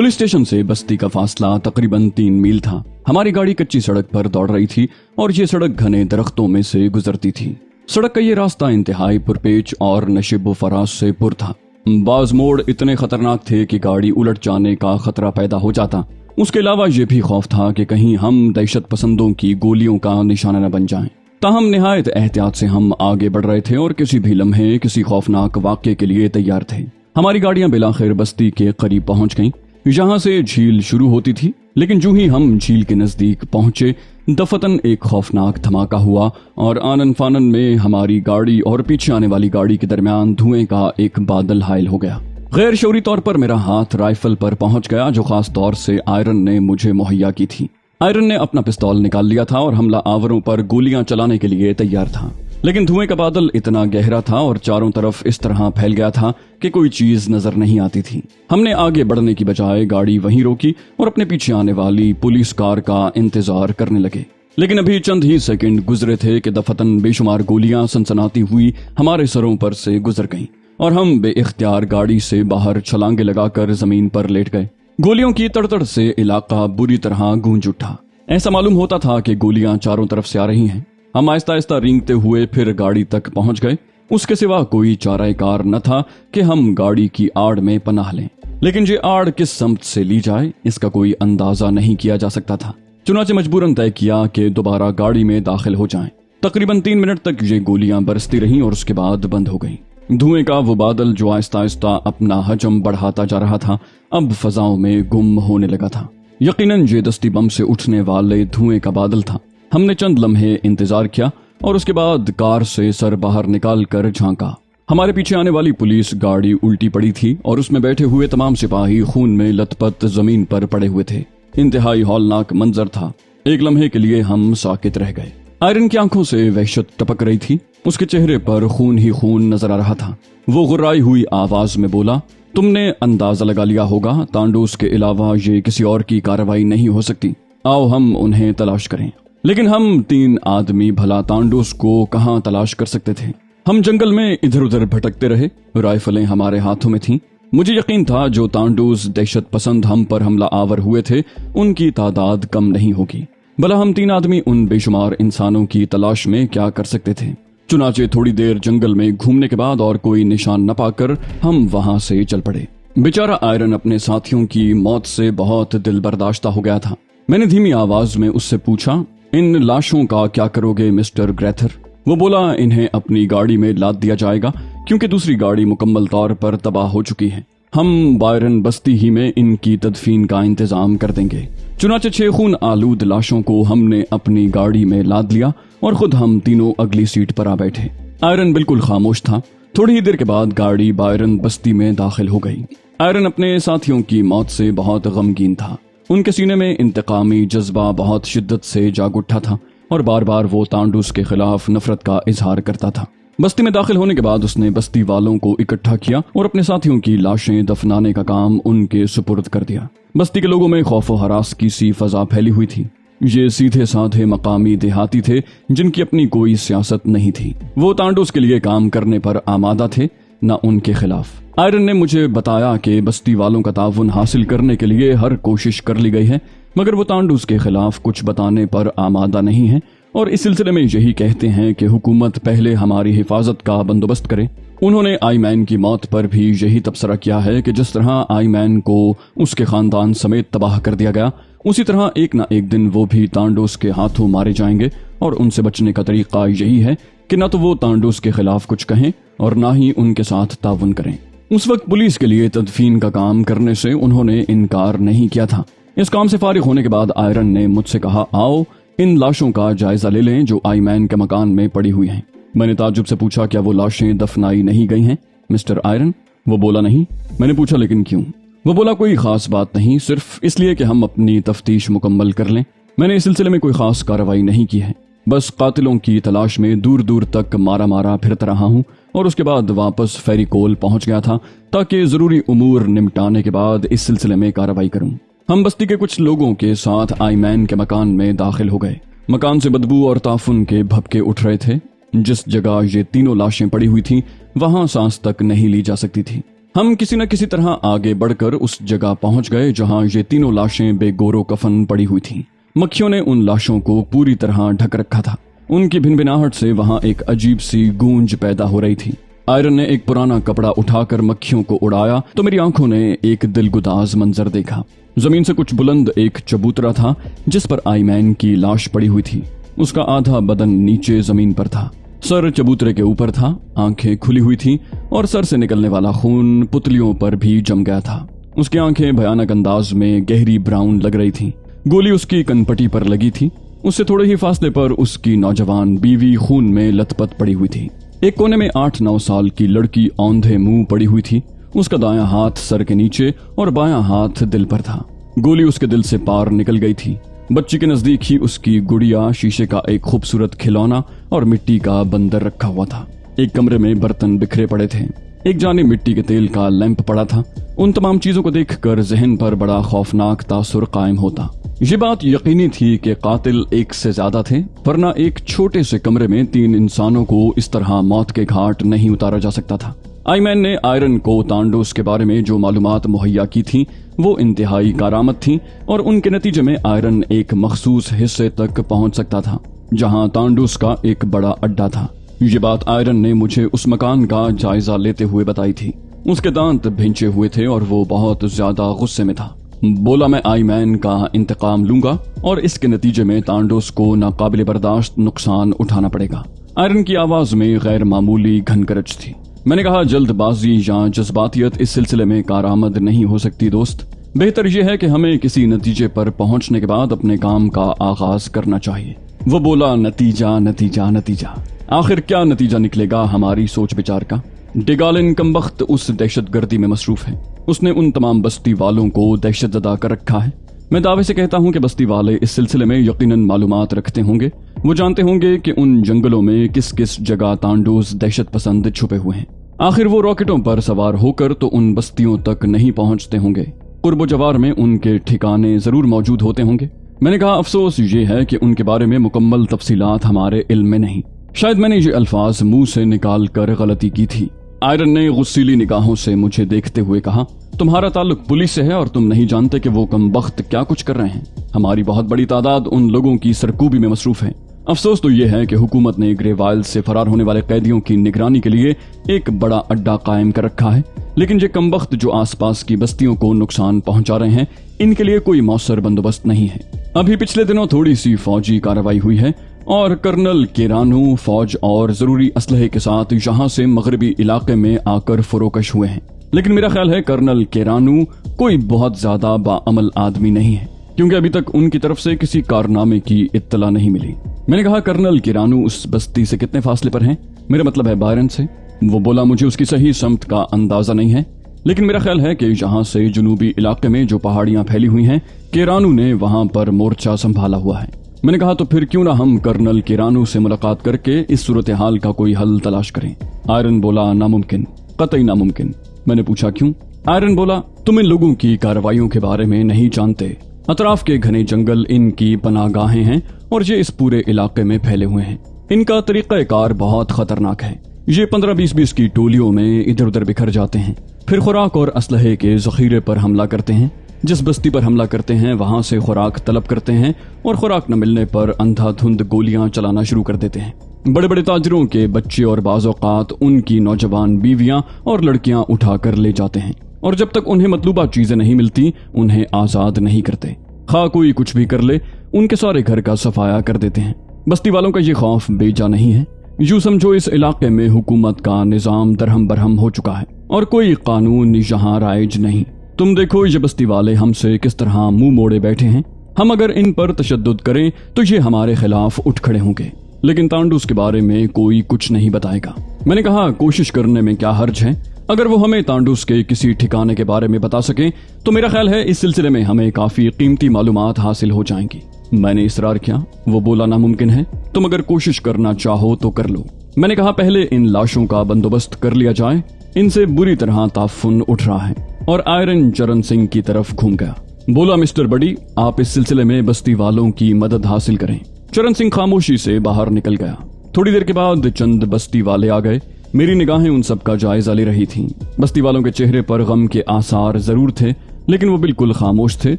Police station से बस्ती का फासला तकरीबन 3 मील था। हमारी गाड़ी कच्ची सड़क पर दौड़ रही थी और ये सड़क घने दरख्तों में से गुजरती थी। सड़क का ये रास्ता इंतहाई पुरपेच और नशिब फराज से पुर था। बाज मोड़ इतने खतरनाक थे कि गाड़ी उलट जाने का खतरा पैदा हो जाता। उसके अलावा ये भी खौफ था कि कहीं हम दहशत पसंदों की गोलियों का निशाना न बन जाएं। ताहम निहायत एहतियात से हम आगे बढ़ रहे थे और किसी भी लम्हे किसी खौफनाक वाक़ये के लिए तैयार थे। हमारी गाड़ियां बिलाखिर बस्ती के करीब पहुंच गईं। यहाँ से झील शुरू होती थी, लेकिन जो ही हम झील के नजदीक पहुंचे दफतन एक खौफनाक धमाका हुआ और आनन फानन में हमारी गाड़ी और पीछे आने वाली गाड़ी के दरमियान धुएं का एक बादल हायल हो गया। गैर शऊरी तौर पर मेरा हाथ राइफल पर पहुंच गया जो खास तौर से आयरन ने मुझे मुहैया की थी। आयरन ने अपना पिस्तौल निकाल लिया था और हमला आवरों पर गोलियां चलाने के लिए तैयार था, लेकिन धुएं का बादल इतना गहरा था और चारों तरफ इस तरह फैल गया था कि कोई चीज नजर नहीं आती थी। हमने आगे बढ़ने की बजाय गाड़ी वहीं रोकी और अपने पीछे आने वाली पुलिस कार का इंतजार करने लगे। लेकिन अभी चंद ही सेकंड गुजरे थे कि दफतन बेशुमार गोलियां सनसनाती हुई हमारे सरों पर से गुजर गईं और हम बेइख्तियार गाड़ी से बाहर छलांगे लगाकर जमीन पर लेट गए। गोलियों की तड़तड़ से इलाका बुरी तरह गूंज उठा। ऐसा मालूम होता था कि गोलियां चारों तरफ से आ रही हैं। हम आहिस्ता आहिस्ता रेंगते हुए फिर गाड़ी तक पहुंच गए। उसके सिवा कोई चारा कार न था कि हम गाड़ी की आड़ में पनाह लें, लेकिन ये आड़ किस सम्त से ली जाए इसका कोई अंदाजा नहीं किया जा सकता था। चुनाचे मजबूरन तय किया कि दोबारा गाड़ी में दाखिल हो जाएं। तकरीबन 3 मिनट तक ये गोलियां बरसती रहीं और उसके बाद बंद हो गईं। धुएं का वो बादल जो आहिस्ता आहिस्ता अपना हजम बढ़ाता जा रहा था अब फजाओं में गुम होने लगा था। यकीनन ये दस्ती बम से उठने वाले धुएं का बादल था। हमने चंद लम्हे इंतजार किया और उसके बाद कार से सर बाहर निकाल कर झांका। हमारे पीछे आने वाली पुलिस गाड़ी उल्टी पड़ी थी और उसमें बैठे हुए तमाम सिपाही खून में लथपथ जमीन पर पड़े हुए थे। इंतहाई हौलनाक मंजर था। एक लम्हे के लिए हम साकित रह गए। आयरन की आंखों से वहशत टपक रही थी। उसके चेहरे पर खून ही खून नजर आ रहा था। वो गुर्राई हुई आवाज में बोला, तुमने अंदाजा लगा लिया होगा तांडूस के अलावा ये किसी और की कार्रवाई नहीं हो सकती। आओ हम उन्हें तलाश करें। लेकिन हम 3 आदमी भला तांडूस को कहां तलाश कर सकते थे। हम जंगल में इधर उधर भटकते रहे। राइफलें हमारे हाथों में थीं। मुझे यकीन था जो तांडूस दहशत पसंद हम पर हमला आवर हुए थे उनकी तादाद कम नहीं होगी। भला हम 3 आदमी उन बेशुमार इंसानों की तलाश में क्या कर सकते थे। चुनाचे थोड़ी देर जंगल में घूमने के बाद और कोई निशान न पाकर हम वहां से चल पड़े। बेचारा आयरन अपने साथियों की मौत से बहुत दिल बर्दाश्ता हो गया था। मैंने धीमी आवाज में उससे पूछा, इन लाशों का क्या करोगे मिस्टर ग्रेथर? वो बोला, इन्हें अपनी गाड़ी में लाद दिया जाएगा क्योंकि दूसरी गाड़ी मुकम्मल तौर पर तबाह हो चुकी है। हम बायरन बस्ती ही में इनकी तदफीन का इंतजाम कर देंगे। चुनाचे 6 खून आलूद लाशों को हमने अपनी गाड़ी में लाद लिया और खुद हम तीनों अगली सीट पर आ बैठे। आयरन बिल्कुल खामोश था। थोड़ी ही देर के बाद गाड़ी बायरन बस्ती में दाखिल हो गई। आयरन अपने साथियों की मौत से बहुत गमगीन था। उनके सीने में इंतकामी जज्बा बहुत शिद्दत से जाग उठा था और बार बार वो तांडूस के खिलाफ नफरत का इजहार करता था। बस्ती में दाखिल होने के बाद उसने बस्ती वालों को इकट्ठा किया और अपने साथियों की लाशें दफनाने का काम उनके सुपुर्द कर दिया। बस्ती के लोगों में खौफ और हरास की सी फजा फैली हुई थी। ये सीधे साधे मकामी देहाती थे जिनकी अपनी कोई सियासत नहीं थी। वो तांडूस के लिए काम करने पर आमादा थे, न उनके खिलाफ। आयरन ने मुझे बताया कि बस्ती वालों का ताउन हासिल करने के लिए हर कोशिश कर ली गई है, मगर वो तांडूस के खिलाफ कुछ बताने पर आमादा नहीं है और इस सिलसिले में यही कहते हैं कि हुकूमत पहले हमारी हिफाजत का बंदोबस्त करे। उन्होंने आईमैन की मौत पर भी यही तबसरा किया है कि जिस तरह आईमैन को उसके खानदान समेत तबाह कर दिया गया, उसी तरह एक न एक दिन वो भी तांडूस के हाथों मारे जाएंगे और उनसे बचने का तरीका यही है कि न तो वो तांडूस के खिलाफ कुछ कहें और न ही उनके साथ ताउन करें। उस वक्त पुलिस के लिए तदफीन का काम करने से उन्होंने इनकार नहीं किया था। इस काम से फारिग होने के बाद आयरन ने मुझसे कहा, आओ इन लाशों का जायजा ले लें जो आईमैन के मकान में पड़ी हुई हैं। मैंने ताज्जुब से पूछा, क्या वो लाशें दफनाई नहीं गई हैं मिस्टर आयरन? वो बोला, नहीं। मैंने पूछा, लेकिन क्यों? वो बोला, कोई खास बात नहीं, सिर्फ इसलिए कि हम अपनी तफ्तीश मुकम्मल कर लें। मैंने इस सिलसिले में कोई खास कार्रवाई नहीं की है, बस कातिलों की तलाश में दूर दूर तक मारा फिरता रहा हूँ और उसके बाद वापस फेरिकोल पहुंच गया था ताकि जरूरी उमूर निपटाने के बाद इस सिलसिले में कार्रवाई करूं। हम बस्ती के कुछ लोगों के साथ आईमैन के मकान में दाखिल हो गए। मकान से बदबू और ताफुन के भपके उठ रहे थे। जिस जगह ये तीनों लाशें पड़ी हुई थीं वहां सांस तक नहीं ली जा सकती थी। हम किसी न किसी तरह आगे बढ़कर उस जगह पहुंच गए जहां ये तीनों लाशें बेगोरो कफन पड़ी हुई थीं। मक्खियों ने उन लाशों को पूरी तरह ढक रखा था। उनकी भिनभिनाहट से वहां एक अजीब सी गूंज पैदा हो रही थी। आयरन ने एक पुराना कपड़ा उठाकर मक्खियों को उड़ाया तो मेरी आंखों ने एक दिलगुदाज मंजर देखा। जमीन से कुछ बुलंद एक चबूतरा था जिस पर आईमैन की लाश पड़ी हुई थी। उसका आधा बदन नीचे जमीन पर था, सर चबूतरे के ऊपर था, आंखें खुली हुई थी और सर से निकलने वाला खून पुतलियों पर भी जम गया था। उसकी आंखें भयानक अंदाज में गहरी ब्राउन लग रही थी। गोली उसकी कनपटी पर लगी थी। उससे थोड़े ही फासले पर उसकी नौजवान बीवी खून में लथपथ पड़ी हुई थी। एक कोने में 8-9 साल की लड़की औंधे मुंह पड़ी हुई थी। उसका दायां हाथ सर के नीचे और बायां हाथ दिल पर था। गोली उसके दिल से पार निकल गई थी। बच्ची के नजदीक ही उसकी गुड़िया, शीशे का एक खूबसूरत खिलौना और मिट्टी का बंदर रखा हुआ था। एक कमरे में बर्तन बिखरे पड़े थे। एक जाने मिट्टी के तेल का लैंप पड़ा था। उन तमाम चीजों को देखकर जहन पर बड़ा खौफनाक तासुर कायम होता। ये बात यकीनी थी कि कातिल एक से ज्यादा थे, वरना एक छोटे से कमरे में 3 इंसानों को इस तरह मौत के घाट नहीं उतारा जा सकता था। आईमैन ने आयरन को तांडोस के बारे में जो मालूमात मुहैया की थी वो इंतहाई कारामत थी और उनके नतीजे में आयरन एक मखसूस हिस्से तक पहुंच सकता था जहां तांडोस का एक बड़ा अड्डा था। ये बात आयरन ने मुझे उस मकान का जायजा लेते हुए बताई थी। उसके दांत भिंचे हुए थे और वो बहुत ज्यादा गुस्से में था। बोला, मैं आईमैन का इंतकाम लूंगा और इसके नतीजे में तांडोस को नाकाबिले बर्दाश्त नुकसान उठाना पड़ेगा। आयरन की आवाज में गैर मामूली घनकरज थी। मैंने कहा, जल्दबाजी या जज्बातियत इस सिलसिले में कारआमद नहीं हो सकती दोस्त। बेहतर यह है कि हमें किसी नतीजे पर पहुंचने के बाद अपने काम का आगाज करना चाहिए। वो बोला, नतीजा नतीजा नतीजा। आखिर क्या नतीजा निकलेगा हमारी सोच विचार का? डिगालिन कमबख्त उस दहशतगर्दी में मसरूफ है। उसने उन तमाम बस्ती वालों को दहशतज़दा कर रखा है। मैं दावे से कहता हूं कि बस्ती वाले इस सिलसिले में यकीनन मालूमात रखते होंगे। वो जानते होंगे कि उन जंगलों में किस किस जगह तांडोस दहशत पसंद छुपे हुए हैं। आखिर वो रॉकेटों पर सवार होकर तो उन बस्तियों तक नहीं पहुंचते होंगे। कुर्बो जवार में उनके ठिकाने जरूर मौजूद होते होंगे। मैंने कहा, अफसोस ये है कि उनके बारे में मुकम्मल तफसीलात हमारे इल्म में नहीं। शायद मैंने ये अल्फाज मुंह से निकाल कर गलती की थी। आयरन ने गुस्सीली निगाहों से मुझे देखते हुए कहा, तुम्हारा ताल्लुक पुलिस से है और तुम नहीं जानते कि वो कमबख्त क्या कुछ कर रहे हैं। हमारी बहुत बड़ी तादाद उन लोगों की सरकूबी में मसरूफ है। अफसोस तो ये है कि हुकूमत ने ग्रेवाइल से फरार होने वाले कैदियों की निगरानी के लिए एक बड़ा अड्डा कायम कर रखा है, लेकिन ये कमबख्त जो आसपास की बस्तियों को नुकसान पहुंचा रहे हैं, इनके लिए कोई मौसर बंदोबस्त नहीं है। अभी पिछले दिनों थोड़ी सी फौजी कार्रवाई हुई है और कर्नल केरानू फौज और जरूरी असलहे के साथ यहाँ से मगरबी इलाके में आकर फरोकश हुए हैं। लेकिन मेरा ख्याल है कर्नल केरानू कोई बहुत ज्यादा बाअमल आदमी नहीं है, क्योंकि अभी तक उनकी तरफ से किसी कारनामे की इत्तला नहीं मिली। मैंने कहा, कर्नल केरानू उस बस्ती से कितने फासले पर हैं? मेरा मतलब है बायरन से। वो बोला, मुझे उसकी सही समत का अंदाजा नहीं है, लेकिन मेरा ख्याल है कि यहाँ से जुनूबी इलाके में जो पहाड़ियां फैली हुई हैं, केरानू ने वहां पर मोर्चा संभाला हुआ है। मैंने कहा, तो फिर क्यों ना हम कर्नल केरानू से मुलाकात करके इस सूरत हाल का कोई हल तलाश करें। आयरन बोला, नामुमकिन, कतई नामुमकिन। मैंने पूछा, क्यों? आयरन बोला, तुम इन लोगों की कार्रवाइयों के बारे में नहीं जानते। अतराफ के घने जंगल इनकी पनाहगाहें हैं और ये इस पूरे इलाके में फैले हुए हैं। इनका तरीक़ाकार बहुत खतरनाक है। ये 15-20 की टोलियों में इधर उधर बिखर जाते हैं, फिर खुराक और असलहे के जखीरे पर हमला करते हैं। जिस बस्ती पर हमला करते हैं वहां से खुराक तलब करते हैं और खुराक न मिलने पर अंधाधुंध गोलियां चलाना शुरू कर देते हैं। बड़े बड़े ताजरों के बच्चे और बाज़ औक़ात उनकी नौजवान बीवियां और लड़कियां उठा कर ले जाते हैं और जब तक उन्हें मतलूबा चीजें नहीं मिलती उन्हें आजाद नहीं करते। खा कोई कुछ भी कर ले, उनके सारे घर का सफाया कर देते हैं। बस्ती वालों का ये खौफ बेजा नहीं है। यूं समझो इस इलाके में हुकूमत का निजाम दरहम बरहम हो चुका है और कोई कानून यहाँ राइज नहीं। तुम देखो ये बस्ती वाले हमसे किस तरह मुंह मोड़े बैठे हैं। हम अगर इन पर तशद्दुद करें तो ये हमारे खिलाफ उठ खड़े होंगे, लेकिन तांडूस के बारे में कोई कुछ नहीं बताएगा। मैंने कहा, कोशिश करने में क्या हर्ज है। अगर वो हमें तांडूस के किसी ठिकाने के बारे में बता सके तो मेरा ख्याल है इस सिलसिले में हमें काफी कीमती मालूमात हासिल हो जाएंगी। मैंने इसरार किया। वो बोला, नामुमकिन है, तुम अगर कोशिश करना चाहो तो कर लो। मैंने कहा, पहले इन लाशों का बंदोबस्त कर लिया जाए, इनसे बुरी तरह ताफुन उठ रहा है। और आयरन चरण सिंह की तरफ घूम गया। बोला, मिस्टर बडी, आप इस सिलसिले में बस्ती वालों की मदद हासिल करें। चरण सिंह खामोशी से बाहर निकल गया। थोड़ी देर के बाद चंद बस्ती वाले आ गए। मेरी निगाहें उन सब का जायजा ले रही थीं। बस्ती वालों के चेहरे पर गम के आसार जरूर थे, लेकिन वो बिल्कुल खामोश थे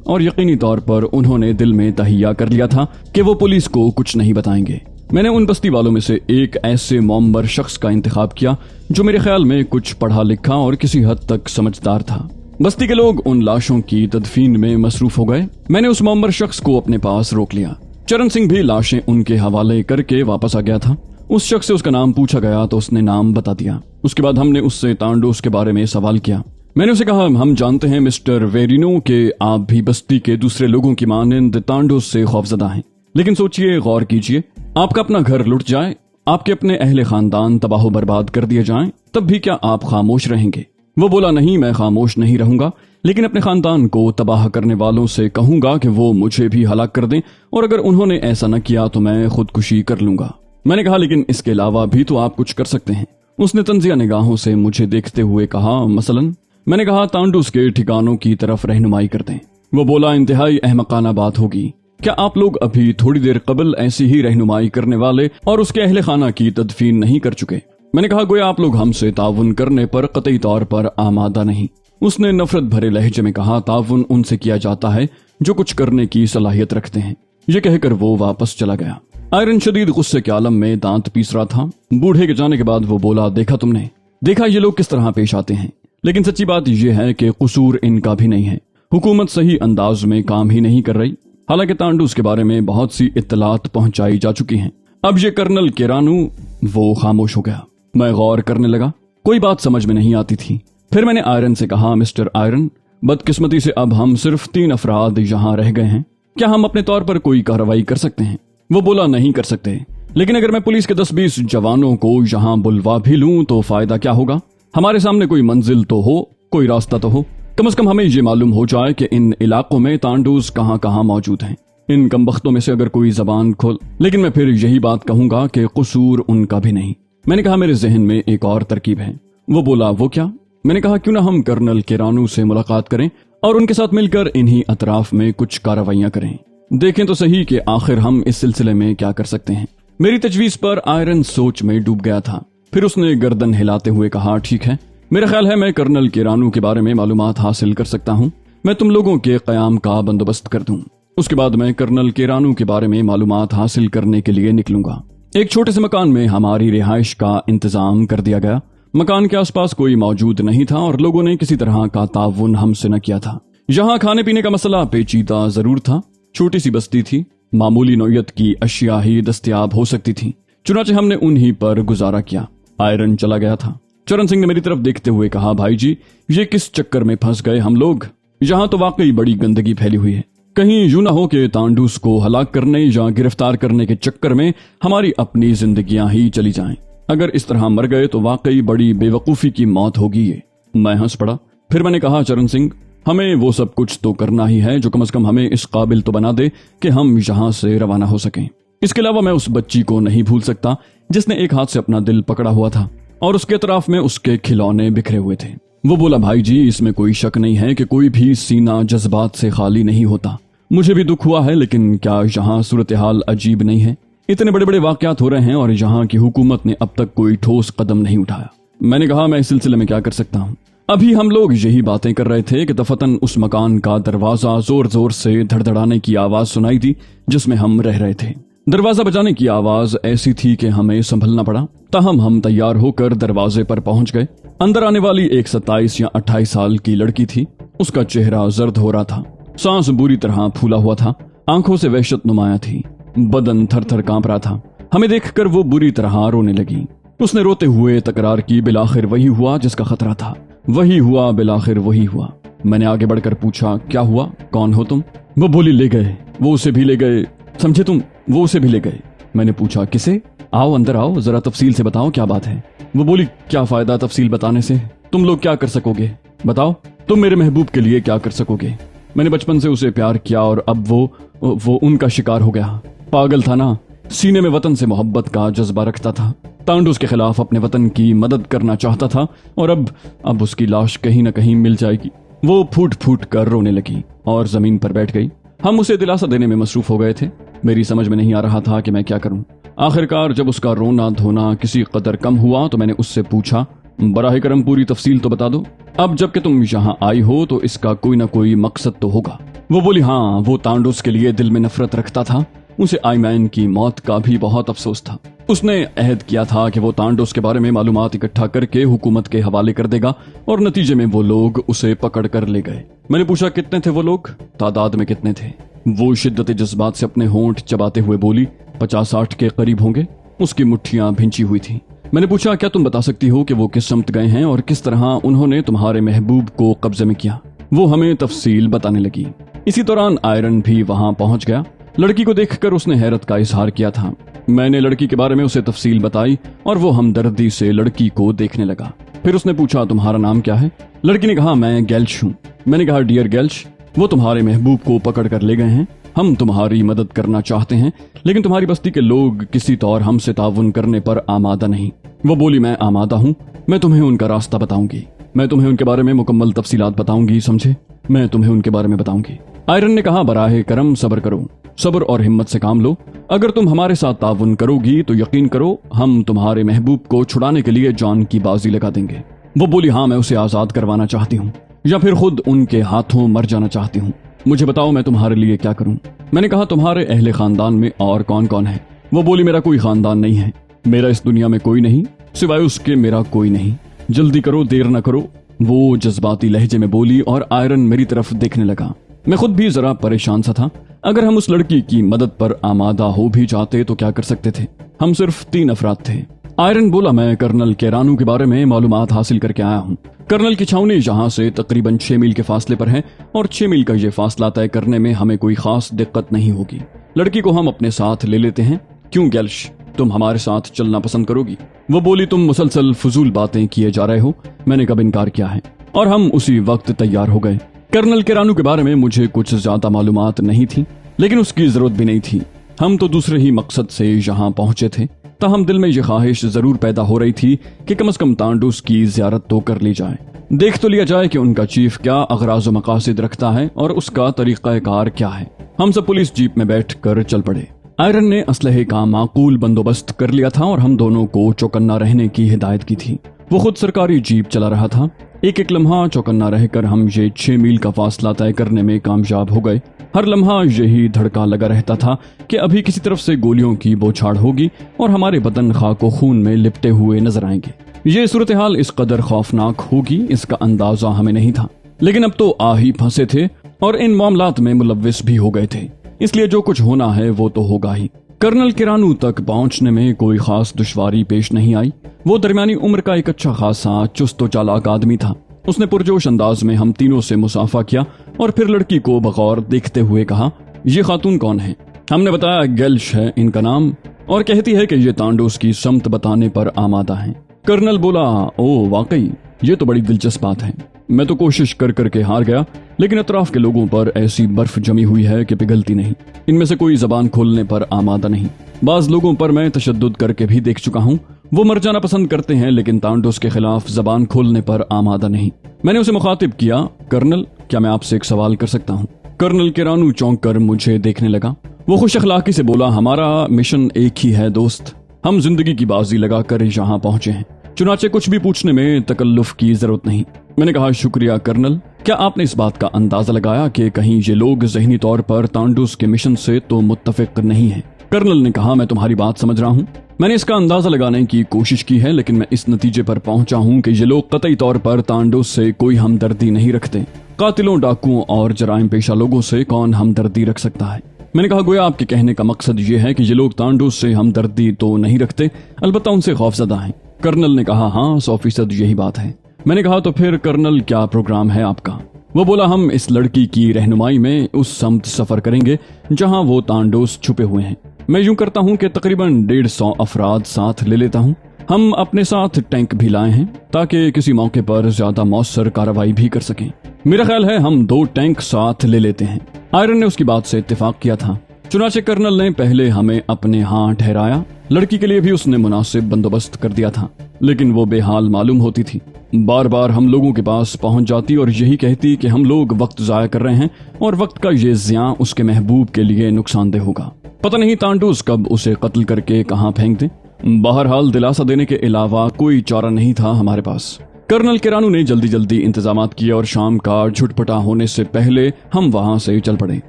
और यकीनी तौर पर उन्होंने दिल में तहिया कर लिया था कि वो पुलिस को कुछ नहीं बताएंगे। मैंने उन बस्ती वालों में से एक ऐसे मोमबर शख्स का इंतखाब किया जो मेरे ख्याल में कुछ पढ़ा लिखा और किसी हद तक समझदार था। बस्ती के लोग उन लाशों की तदफीन में मसरूफ हो गए। मैंने उस मोमबर शख्स को अपने पास रोक लिया। चरण सिंह भी लाशें उनके हवाले करके वापस आ गया था। उस शख्स से उसका नाम पूछा गया तो उसने नाम बता दिया। उसके बाद हमने उससे तांडोस के बारे में सवाल किया। मैंने उसे कहा, हम जानते हैं मिस्टर वेरिनो कि आप भी बस्ती के दूसरे लोगों की मानंद तांडोस से खौफजदा हैं, लेकिन सोचिए, गौर कीजिए, आपका अपना घर लुट जाए, आपके अपने अहले खानदान तबाह बर्बाद कर दिए जाएं, तब भी क्या आप खामोश रहेंगे? वो बोला, नहीं, मैं खामोश नहीं रहूंगा, लेकिन अपने खानदान को तबाह करने वालों से कहूंगा कि वो मुझे भी हलाक कर दें, और अगर उन्होंने ऐसा न किया तो मैं खुदकुशी कर लूंगा। मैंने कहा, लेकिन इसके अलावा भी तो आप कुछ कर सकते हैं। उसने तंजिया निगाहों से मुझे देखते हुए कहा, मसलन? मैंने कहा, तांडूस के ठिकानों की तरफ रहनुमाई कर दें। वो बोला, इंतहाई अहमकाना बात होगी। क्या आप लोग अभी थोड़ी देर कबल ऐसी ही रहनुमाई करने वाले और उसके अहले खाना की तदफीन नहीं कर चुके? मैंने कहा, गोया आप लोग हमसे ताउन करने पर कतई तौर पर आमादा नहीं। उसने नफरत भरे लहजे में कहा, ताउन उनसे किया जाता है जो कुछ करने की सलाहियत रखते हैं। ये कहकर वो वापस चला गया। आयरन शदीद गुस्से के आलम में दांत पीस रहा था। बूढ़े के जाने के बाद वो बोला, देखा तुमने, देखा ये लोग किस तरह पेश आते हैं। लेकिन सच्ची बात यह है कि कसूर इनका भी नहीं है। हुकूमत सही अंदाज में काम ही नहीं कर रही। हालांकि तांडूस के बारे में बहुत सी इत्तलात पहुंचाई जा चुकी हैं। अब ये कर्नल केरानू, वो खामोश हो गया। मैं गौर करने लगा, कोई बात समझ में नहीं आती थी। फिर मैंने आयरन से कहा, मिस्टर आयरन, बदकिस्मती से अब हम सिर्फ 3 अफराद यहाँ रह गए हैं। क्या हम अपने तौर पर कोई कार्रवाई कर सकते हैं? वो बोला, नहीं कर सकते, लेकिन अगर मैं पुलिस के 10-20 जवानों को यहाँ बुलवा भी लूं तो फायदा क्या होगा? हमारे सामने कोई मंजिल तो हो, कोई रास्ता तो हो। कम से कम हमें ये मालूम हो जाए कि इन इलाकों में तांडूस कहाँ कहाँ मौजूद हैं। इन कमबख्तों में से अगर कोई जबान खोल, लेकिन मैं फिर यही बात कहूंगा कि कसूर उनका भी नहीं। मैंने कहा, मेरे जहन में एक और तरकीब है। वो बोला, वो क्या? मैंने कहा, क्यों ना हम कर्नल केरानू से मुलाकात करें और उनके साथ मिलकर इन्हीं अतराफ में कुछ कार्रवाइयां करें। देखें तो सही कि आखिर हम इस सिलसिले में क्या कर सकते हैं। मेरी तजवीज पर आयरन सोच में डूब गया था। फिर उसने गर्दन हिलाते हुए कहा, ठीक है, मेरा ख्याल है मैं कर्नल केरानू के बारे में मालूमात हासिल कर सकता हूँ। मैं तुम लोगों के क़याम का बंदोबस्त कर दूं। उसके बाद मैं कर्नल केरानू के बारे में मालूमात हासिल करने के लिए निकलूंगा। एक छोटे से मकान में हमारी रिहाइश का इंतजाम कर दिया गया। मकान के आसपास कोई मौजूद नहीं था और लोगों ने किसी तरह का ताउन हमसे न किया था। यहाँ खाने पीने का मसला पेचीदा जरूर था। छोटी सी बस्ती थी, मामूली नौयत की अशिया ही दस्तयाब हो सकती थी। चुनाचे हमने उन्हीं पर गुजारा किया। आयरन चला गया था। चरण सिंह ने मेरी तरफ देखते हुए कहा, भाई जी, ये किस चक्कर में फंस गए हम लोग? यहाँ तो वाकई बड़ी गंदगी फैली हुई है। कहीं यूं ना हो कि तांडूस को हलाक करने या गिरफ्तार करने के चक्कर में हमारी अपनी जिंदगियां ही चली जाएं। अगर इस तरह मर गए तो वाकई बड़ी बेवकूफी की मौत होगी ये। मैं हंस पड़ा। फिर मैंने कहा, चरण सिंह, हमें वो सब कुछ तो करना ही है जो कम से कम हमें इस काबिल तो बना दे कि हम यहाँ से रवाना हो सकें। इसके अलावा मैं उस बच्ची को नहीं भूल सकता जिसने एक हाथ से अपना दिल पकड़ा हुआ था और उसके अतराफ में उसके खिलौने बिखरे हुए थे। वो बोला, भाई जी, इसमें कोई शक नहीं है कि कोई भी सीना जज्बात से खाली नहीं होता। मुझे भी दुख हुआ है, लेकिन क्या यहाँ सूरत हाल अजीब नहीं है? इतने बड़े बड़े वाकयात हो रहे हैं और यहाँ की हुकूमत ने अब तक कोई ठोस कदम नहीं उठाया। मैंने कहा, मैं इस सिलसिले में क्या कर सकता हूँ? अभी हम लोग यही बातें कर रहे थे कि दफतन उस मकान का दरवाजा जोर जोर से धड़धड़ाने की आवाज सुनाई दी जिसमें हम रह रहे थे। दरवाजा बजाने की आवाज ऐसी थी कि हमें संभलना पड़ा। ताहम हम तैयार होकर दरवाजे पर पहुंच गए। अंदर आने वाली एक 27 या 28 साल की लड़की थी। उसका चेहरा जर्द हो रहा था, सांस बुरी तरह फूला हुआ था, आंखों से वहशत नुमाया थी, बदन थर थर कांप रहा था। हमें देखकर वो बुरी तरह रोने लगी। उसने रोते हुए तकरार की, बिलाखिर वही हुआ जिसका खतरा था, वही हुआ, बिलाखिर वही हुआ। मैंने आगे बढ़कर पूछा, क्या हुआ? कौन हो तुम? वो बोली, ले गए, वो उसे भी ले गए, समझे तुम, वो उसे भी ले गए। मैंने पूछा, किसे? आओ अंदर आओ, जरा तफसील से बताओ क्या बात है। वो बोली, क्या फायदा तफसील बताने से, तुम लोग क्या कर सकोगे? बताओ, तुम मेरे महबूब के लिए क्या कर सकोगे? मैंने बचपन से उसे प्यार किया और अब वो उनका शिकार हो गया। पागल था ना, सीने में वतन से मोहब्बत का जज्बा रखता था, तांडूस के खिलाफ अपने वतन की मदद करना चाहता था और अब उसकी लाश कहीं न कहीं मिल जाएगी। वो फूट फूट कर रोने लगी और जमीन पर बैठ गई। हम उसे दिलासा देने में मसरूफ हो गए थे। मेरी समझ में नहीं आ रहा था कि मैं क्या करूं। आखिरकार जब उसका रोना धोना किसी कदर कम हुआ तो मैंने उससे पूछा, बराह करम पूरी तफसील तो बता दो। अब जबकि तुम यहाँ आई हो तो इसका कोई ना कोई मकसद तो होगा। वो बोली, हाँ, वो तांडुस के लिए दिल में नफरत रखता था। उसे आईमैन की मौत का भी बहुत अफसोस था। उसने अहद किया था कि वो तांडुस के बारे में मालूमात इकट्ठा करके हुकूमत के हवाले कर देगा, और नतीजे में वो लोग उसे पकड़ कर ले गए। मैंने पूछा, कितने थे वो लोग, तादाद में कितने थे? वो शिद्दत जज्बात से अपने होंठ चबाते हुए बोली, 50-60 के करीब होंगे। उसकी मुट्ठियां भिंची हुई थी। मैंने पूछा, क्या तुम बता सकती हो कि वो किस समत गए हैं और किस तरह उन्होंने तुम्हारे महबूब को कब्जे में किया? वो हमें तफसील बताने लगी। इसी दौरान आयरन भी वहां पहुंच गया। लड़की को देखकर उसने हैरत का इजहार किया था। मैंने लड़की के बारे में उसे तफसील बताई और वो हमदर्दी से लड़की को देखने लगा। फिर उसने पूछा, तुम्हारा नाम क्या है? लड़की ने कहा, मैं गेल्श हूँ। मैंने कहा, डियर गेल्श, वो तुम्हारे महबूब को पकड़ कर ले गए हैं। हम तुम्हारी मदद करना चाहते हैं, लेकिन तुम्हारी बस्ती के लोग किसी तौर हमसे ताउन करने पर आमादा नहीं। वो बोली, मैं आमादा हूँ। मैं तुम्हें उनका रास्ता बताऊंगी। मैं तुम्हें उनके बारे में मुकम्मल तफसीलात बताऊंगी, समझे? मैं तुम्हें उनके बारे में बताऊंगी। आयरन ने कहा, बराहे करम सब्र करो, सब्र और हिम्मत से काम लो। अगर तुम हमारे साथ ताउन करोगी तो यकीन करो हम तुम्हारे महबूब को छुड़ाने के लिए जान की बाजी लगा देंगे। वो बोली, हाँ, मैं उसे आजाद करवाना चाहती हूँ या फिर खुद उनके हाथों मर जाना चाहती हूँ। मुझे बताओ मैं तुम्हारे लिए क्या करूँ? मैंने कहा, तुम्हारे अहले खानदान में और कौन कौन है? वो बोली, मेरा कोई खानदान नहीं है। मेरा इस दुनिया में कोई नहीं, सिवाय उसके मेरा कोई नहीं। जल्दी करो, देर न करो। वो जज्बाती लहजे में बोली और आयरन मेरी तरफ देखने लगा। मैं खुद भी जरा परेशान सा था। अगर हम उस लड़की की मदद पर आमादा हो भी जाते तो क्या कर सकते थे? हम सिर्फ 3 अफराद थे। आयरन बोला, मैं कर्नल केरानू के बारे में मालूमात हासिल करके आया हूँ। कर्नल की छावनी यहाँ से तकरीबन 6 मील के फासले पर है और 6 मील का ये फासला तय करने में हमें कोई खास दिक्कत नहीं होगी। लड़की को हम अपने साथ ले लेते हैं। क्यों गेल्श, तुम हमारे साथ चलना पसंद करोगी? वो बोली, तुम मुसलसल फजूल बातें किए जा रहे हो। मैंने कब इनकार किया है? और हम उसी वक्त तैयार हो गए। कर्नल केरानू के बारे में मुझे कुछ ज्यादा मालूमात नहीं थी, लेकिन उसकी जरूरत भी नहीं थी। हम तो दूसरे ही मकसद से यहाँ पहुंचे थे। ताहम दिल में ये ख्वाहिश जरूर पैदा हो रही थी कि कम से कम तांडुस की जियारत तो कर ली जाए, देख तो लिया जाए कि उनका चीफ क्या अगराज व मकासिद रखता है और उसका तरीका कार क्या है। हम सब पुलिस जीप में बैठ कर चल पड़े। आयरन ने असलहे का माकूल बंदोबस्त कर लिया था और हम दोनों को चौकन्ना रहने की हिदायत की थी। वो खुद सरकारी जीप चला रहा था। एक एक लम्हा चौकन्ना रहकर हम ये 6 मील का फासला तय करने में कामयाब हो गए। हर लम्हा यही धड़का लगा रहता था कि अभी किसी तरफ से गोलियों की बौछार होगी और हमारे बदन खाको खून में लिपटे हुए नजर आएंगे। ये सूरत हाल इस कदर खौफनाक होगी इसका अंदाजा हमें नहीं था, लेकिन अब तो आ ही फंसे थे और इन मामलात में मुलव्विस भी हो गए थे, इसलिए जो कुछ होना है वो तो होगा ही। कर्नल केरानू तक पहुंचने में कोई खास दुश्वारी पेश नहीं आई। वो दरमियानी उम्र का एक अच्छा खासा चुस्त चालाक आदमी था। उसने पुरजोश अंदाज में हम तीनों से मुसाफा किया और फिर लड़की को बगौर देखते हुए कहा, ये खातून कौन है? हमने बताया गेल्श है इनका नाम और कहती है कि ये तांडुस की समत बताने पर आमादा है। कर्नल बोला, ओ वाकई, ये तो बड़ी दिलचस्प बात है। मैं तो कोशिश कर करके हार गया, लेकिन अतराफ के लोगों पर ऐसी बर्फ जमी हुई है कि पिघलती नहीं। इनमें से कोई जबान खोलने पर आमादा नहीं। बाज लोगों पर मैं तशद्दुद करके भी देख चुका हूँ। वो मर जाना पसंद करते हैं लेकिन तांडुस के खिलाफ जबान खोलने पर आमादा नहीं। मैंने उसे मुखातिब किया, कर्नल, क्या मैं आपसे एक सवाल कर सकता हूँ? कर्नल केरानू चौंक कर मुझे देखने लगा। वो खुश अखलाकी से बोला, हमारा मिशन एक ही है दोस्त। हम जिंदगी की बाजी लगा कर यहाँ पहुंचे हैं, चुनाचे कुछ भी पूछने में तकल्लुफ की जरूरत नहीं। मैंने कहा, शुक्रिया कर्नल। क्या आपने इस बात का अंदाजा लगाया कि कहीं ये लोग ज़हनी तौर पर तांडुस के मिशन से तो मुत्तफिक नहीं है? कर्नल ने कहा, मैं तुम्हारी बात समझ रहा हूँ। मैंने इसका अंदाजा लगाने की कोशिश की है, लेकिन मैं इस नतीजे पर पहुंचा हूँ कि ये लोग कतई तौर पर तांडुस से कोई हमदर्दी नहीं रखते। कातिलों, डाकुओं और जराइम पेशा लोगों से कौन हमदर्दी रख सकता है? मैंने कहा, गोया आपके कहने का मकसद ये है कि ये लोग तांडुस से हमदर्दी तो नहीं रखते, अलबत्ता उनसे खौफजदा हैं। कर्नल ने कहा, हाँ, 100% यही बात है। मैंने कहा, तो फिर कर्नल क्या प्रोग्राम है आपका? वो बोला, हम इस लड़की की रहनुमाई में उस समत सफर करेंगे जहां वो तांडुस छुपे हुए हैं। मैं यूं करता हूं कि तकरीबन 150 अफराद साथ ले लेता हूं। हम अपने साथ टैंक भी लाए हैं ताकि किसी मौके पर ज्यादा मौसर कार्रवाई भी कर सकें। मेरा ख्याल है हम 2 टैंक साथ ले लेते हैं। आयरन ने उसकी बात से इत्तेफाक किया था। चुनाचे कर्नल ने पहले हमें अपने यहाँ ठहराया। लड़की के लिए भी उसने मुनासिब बंदोबस्त कर दिया था, लेकिन वो बेहाल मालूम होती थी। बार बार हम लोगों के पास पहुंच जाती और यही कहती कि हम लोग वक्त जाया कर रहे हैं और वक्त का ये ज़िया उसके महबूब के लिए नुकसानदेह होगा। पता नहीं तांडूस कब उसे कत्ल करके कहां फेंक दे। बहरहाल दिलासा देने के अलावा कोई चारा नहीं था हमारे पास। कर्नल किरानू ने जल्दी जल्दी इंतजामात किए और शाम का झुटपटा होने से पहले हम वहां से चल पड़े।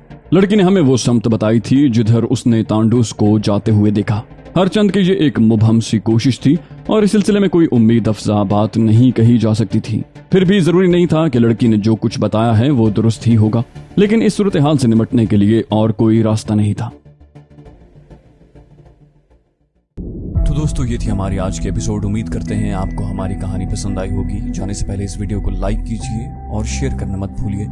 लड़की ने हमें वो सम्त बताई थी जिधर उसने तांडूस को जाते हुए देखा। हरचंद की ये एक मुबहम सी कोशिश थी और इस सिलसिले में कोई उम्मीद अफजा बात नहीं कही जा सकती थी। फिर भी जरूरी नहीं था कि लड़की ने जो कुछ बताया है वो दुरुस्त ही होगा, लेकिन इस सूरत हाल से निपटने के लिए और कोई रास्ता नहीं था। तो दोस्तों, ये थी हमारी आज की एपिसोड। उम्मीद करते हैं आपको हमारी कहानी पसंद आई होगी। जाने से पहले इस वीडियो को लाइक कीजिए और शेयर करना मत भूलिए।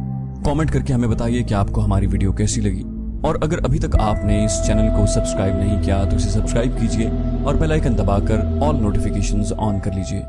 कमेंट करके हमें बताइए कि आपको हमारी वीडियो कैसी लगी, और अगर अभी तक आपने इस चैनल को सब्सक्राइब नहीं किया तो इसे सब्सक्राइब कीजिए और बेल आइकन दबाकर ऑल नोटिफिकेशंस ऑन कर लीजिए।